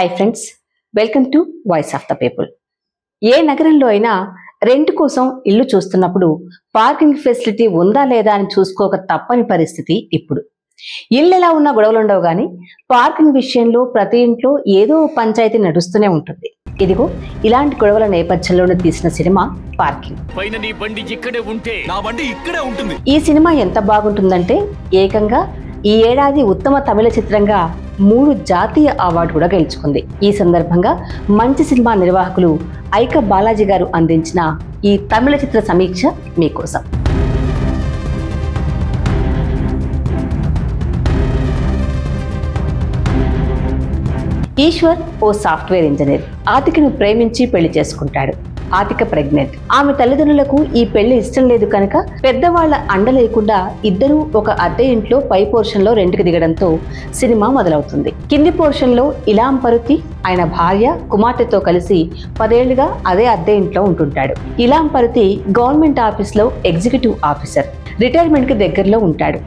Hi friends, welcome to voice of the people. ఏ నగరంలో అయినా రెంట్ కోసం ఇల్లు చూస్తున్నప్పుడు పార్కింగ్ ఫెసిలిటీ ఉందా లేదా అని చూసుకోక తప్పని పరిస్థితి ఇప్పుడు. ఇల్లు ఎలా ఉన్నా గొడవలు ఉండవు కానీ పార్కింగ్ విషయంలో ప్రతి ఇంట్లో ఏదో పంచాయతీ నడుస్తూనే ఉంటుంది. ఇదిగో ఇలాంటి గొడవల నేపథ్యంలోనే తీసిన సినిమా పార్కింగ్. ఈ సినిమా ఎంత బాగుంటుందంటే ఏకంగా ఈ ఏడాది ఉత్తమ తమిళ చిత్రంగా 3 జాతీయ అవార్డు కూడా గెలుచుకుంది. ఈ సందర్భంగా మంచి సినిమా నిర్వాహకులు ఐక బాలాజీ గారు అందించిన ఈ తమిళ చిత్ర సమీక్ష మీకోసం. ఈశ్వర్ ఓ సాఫ్ట్వేర్ ఇంజనీర్. ఆతికను ప్రేమించి పెళ్లి చేసుకుంటాడు. ఆతిక ప్రెగ్నెంట్. ఆమె తల్లిదండ్రులకు ఈ పెళ్లి ఇష్టం లేదు కనుక పెద్దవాళ్ల అండ లేకుండా ఇద్దరూ ఒక అద్దె ఇంట్లో పై పోర్షన్ లో రెంట్కి దిగడంతో సినిమా మొదలవుతుంది. కింది పోర్షన్ లో ఇలాం పరుతి ఆయన భార్య కుమార్తెతో కలిసి 10 ఏళ్లుగా అదే అద్దె ఇంట్లో ఉంటుంటాడు. ఇలాం పరుతి గవర్నమెంట్ ఆఫీస్ లో ఎగ్జిక్యూటివ్ ఆఫీసర్. రిటైర్మెంట్ కి దగ్గరలో ఉంటాడు.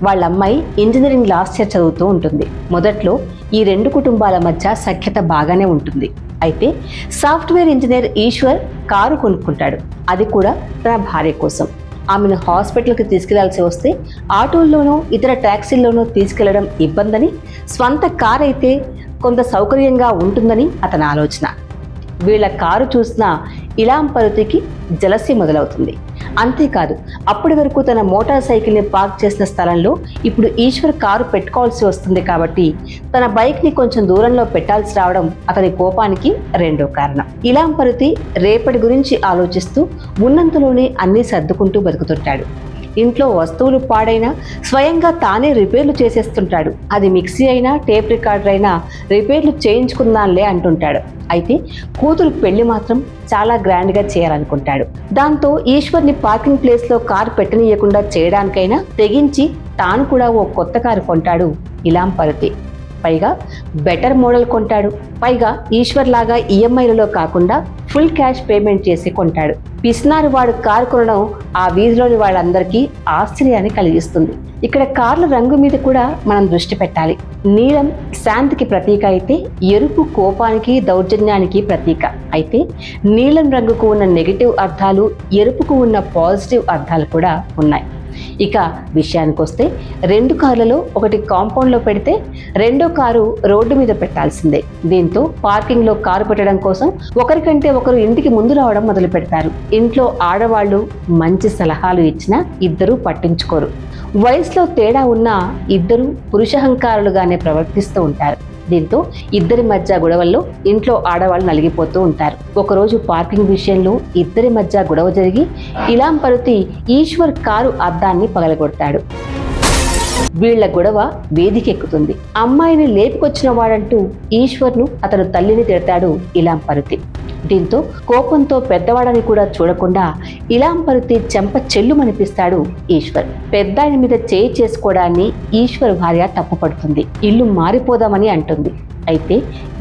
వాళ్ళ అమ్మాయి ఇంజనీరింగ్ లాస్ట్ ఇయర్ చదువుతూ ఉంటుంది. మొదట్లో ఈ 2 కుటుంబాల మధ్య సఖ్యత బాగానే ఉంటుంది. అయితే సాఫ్ట్వేర్ ఇంజనీర్ ఈశ్వర్ కారు కొనుక్కుంటాడు. అది కూడా తన భార్య కోసం. ఆమెను హాస్పిటల్కి తీసుకెళ్లాల్సి వస్తే ఆటోల్లోనో ఇతర ట్యాక్సీల్లోనో తీసుకెళ్లడం ఇబ్బందని, స్వంత కారు అయితే కొంత సౌకర్యంగా ఉంటుందని అతని ఆలోచన. వీళ్ళ కారు చూసిన ఇలాం పరుతికి జలసి మొదలవుతుంది. అంతేకాదు, అప్పటి వరకు తన మోటార్ సైకిల్ని పార్క్ చేసిన స్థలంలో ఇప్పుడు ఈశ్వర్ కారు పెట్టుకోవాల్సి వస్తుంది కాబట్టి తన బైక్ని కొంచెం దూరంలో పెట్టాల్సి రావడం అతని కోపానికి రెండో కారణం. ఇలాం పరుతి రేపటి గురించి ఆలోచిస్తూ ఉన్నంతలోనే అన్నీ సర్దుకుంటూ బతుకుతుంటాడు. ఇంట్లో వస్తువులు పాడైనా స్వయంగా తానే రిపేర్లు చేసేస్తుంటాడు. అది మిక్సీ అయినా టేప్ రికార్డర్ అయినా రిపేర్లు చేయించుకుందాంలే అంటుంటాడు. అయితే కూతురు పెళ్లి మాత్రం చాలా గ్రాండ్గా చేయాలనుకుంటాడు. దాంతో ఈశ్వర్ని పార్కింగ్ ప్లేస్లో కారు పెట్టనీయకుండా చేయడానికైనా తెగించి తాను కూడా ఓ కొత్త కారు కొంటాడు ఇలాం పరుతి. పైగా బెటర్ మోడల్ కొంటాడు. పైగా ఈశ్వర్ లాగా ఈఎంఐలలో కాకుండా ఫుల్ క్యాష్ పేమెంట్ చేసి కొంటాడు. పిస్నారు వాడు కారు కొనడం ఆ వీధిలోని వాళ్ళందరికీ ఆశ్చర్యాన్ని కలిగిస్తుంది. ఇక్కడ కార్ల రంగు మీద కూడా మనం దృష్టి పెట్టాలి. నీలం శాంతికి ప్రతీక అయితే ఎరుపు కోపానికి దౌర్జన్యానికి ప్రతీక. అయితే నీలం రంగుకు ఉన్న నెగిటివ్ అర్థాలు, ఎరుపుకు ఉన్న పాజిటివ్ అర్థాలు కూడా ఉన్నాయి. ఇక విషయానికి వస్తే 2 కార్లలో ఒకటి కాంపౌండ్లో పెడితే రెండో కారు రోడ్డు మీద పెట్టాల్సిందే. దీంతో పార్కింగ్లో కారు పెట్టడం కోసం ఒకరికంటే ఒకరు ఇంటికి ముందు రావడం మొదలు పెడతారు. ఇంట్లో ఆడవాళ్లు మంచి సలహాలు ఇచ్చినా ఇద్దరూ పట్టించుకోరు. వయసులో తేడా ఉన్నా ఇద్దరు పురుషహంకారులుగానే ప్రవర్తిస్తూ ఉంటారు. దీంతో ఇద్దరి మధ్య గొడవల్లో ఇంట్లో ఆడవాళ్ళు నలిగిపోతూ ఉంటారు. ఒకరోజు పార్కింగ్ విషయంలో ఇద్దరి మధ్య గొడవ జరిగి ఇలాం పరుతి ఈశ్వర్ కారు అద్దాన్ని పగలగొడతాడు. వీళ్ల గొడవ వేదికెక్కుతుంది. అమ్మాయిని లేపుకొచ్చిన వాడంటూ ఈశ్వర్ను అతను తల్లిని తిడతాడు ఇలాం పరుతి. దీంతో కోపంతో పెద్దవాడని కూడా చూడకుండా ఇలాం పరుతి చెంప చెల్లుమనిపిస్తాడు ఈశ్వర్. పెద్దాయన మీద చేయి చేసుకోవడాన్ని ఈశ్వర్ భార్య తప్పుపడుతుంది. ఇల్లు మారిపోదామని అంటుంది. అయితే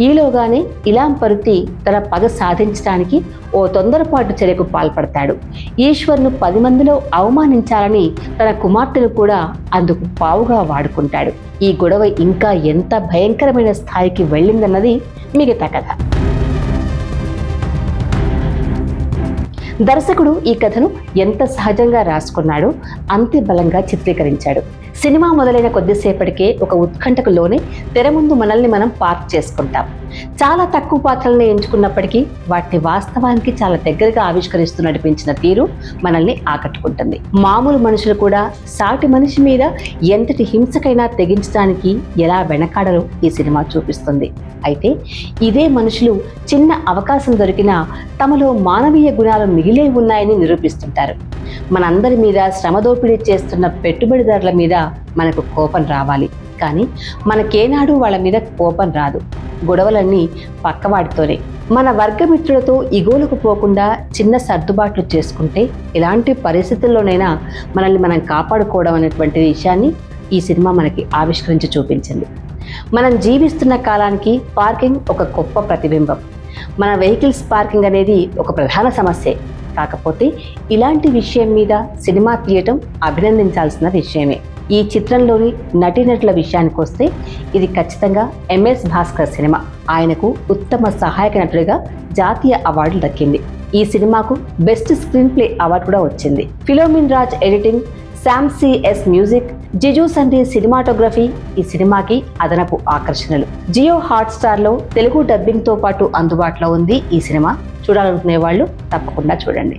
ఈలోగానే ఇలాం పరుతి తన పగ సాధించడానికి ఓ తొందరపాటు చర్యకు పాల్పడతాడు. ఈశ్వర్ను 10 మందిలో అవమానించాలని తన కుమార్తెను కూడా అందుకు పావుగా వాడుకుంటాడు. ఈ గొడవ ఇంకా ఎంత భయంకరమైన స్థాయికి వెళ్ళిందన్నది మిగతా కథ. దర్శకుడు ఈ కథను ఎంత సహజంగా రాసుకున్నాడో అంతే బలంగా చిత్రీకరించాడు. సినిమా మొదలైన కొద్దిసేపటికే ఒక ఉత్కంఠకు లోనే తెర ముందు మనల్ని మనం పార్క్ చేసుకుంటాం. చాలా తక్కువ పాత్రల్ని ఎంచుకున్నప్పటికీ వాటిని వాస్తవానికి చాలా దగ్గరగా ఆవిష్కరిస్తూ నడిపించిన తీరు మనల్ని ఆకట్టుకుంటుంది. మామూలు మనుషులు కూడా సాటి మనిషి మీద ఎంతటి హింసకైనా తెగించడానికి ఎలా వెనకాడరో ఈ సినిమా చూపిస్తుంది. అయితే ఇదే మనుషులు చిన్న అవకాశం దొరికినా తమలో మానవీయ గుణాలు మిగిలే ఉన్నాయని నిరూపిస్తుంటారు. మనందరి మీద శ్రమదోపిడీ చేస్తున్న పెట్టుబడిదారుల మీద మనకు కోపం రావాలి, కానీ మనకేనాడు వాళ్ళ మీద కోపం రాదు. గొడవలన్నీ పక్కవాడితోనే. మన వర్గమిత్రులతో ఇగోలకు పోకుండా చిన్న సర్దుబాట్లు చేసుకుంటే ఎలాంటి పరిస్థితుల్లోనైనా మనల్ని మనం కాపాడుకోవడం అనేటువంటి విషయాన్ని ఈ సినిమా మనకి ఆవిష్కరించి చూపించింది. మనం జీవిస్తున్న కాలానికి పార్కింగ్ ఒక గొప్ప ప్రతిబింబం. మన వెహికల్స్ పార్కింగ్ అనేది ఒక ప్రధాన సమస్యే. కాకపోతే ఇలాంటి విషయం మీద సినిమా తీయటం అభినందించాల్సిన విషయమే. ఈ చిత్రంలోని నటీనటుల విషయానికి వస్తే ఇది ఖచ్చితంగా ఎంఎస్ భాస్కర్ సినిమా. ఆయనకు ఉత్తమ సహాయక నటుడిగా జాతీయ అవార్డు దక్కింది. ఈ సినిమాకు బెస్ట్ స్క్రీన్ ప్లే అవార్డు కూడా వచ్చింది. Philomin Raj editing, Sam CS music, Jiju Sunny cinematography ఈ సినిమాకి అదనపు ఆకర్షణలు. జియో హాట్‌స్టార్ లో తెలుగు డబ్బింగ్ తో పాటు అందుబాటులో ఉంది ఈ సినిమా. చూడాలనుకునే వాళ్ళు తప్పకుండా చూడండి.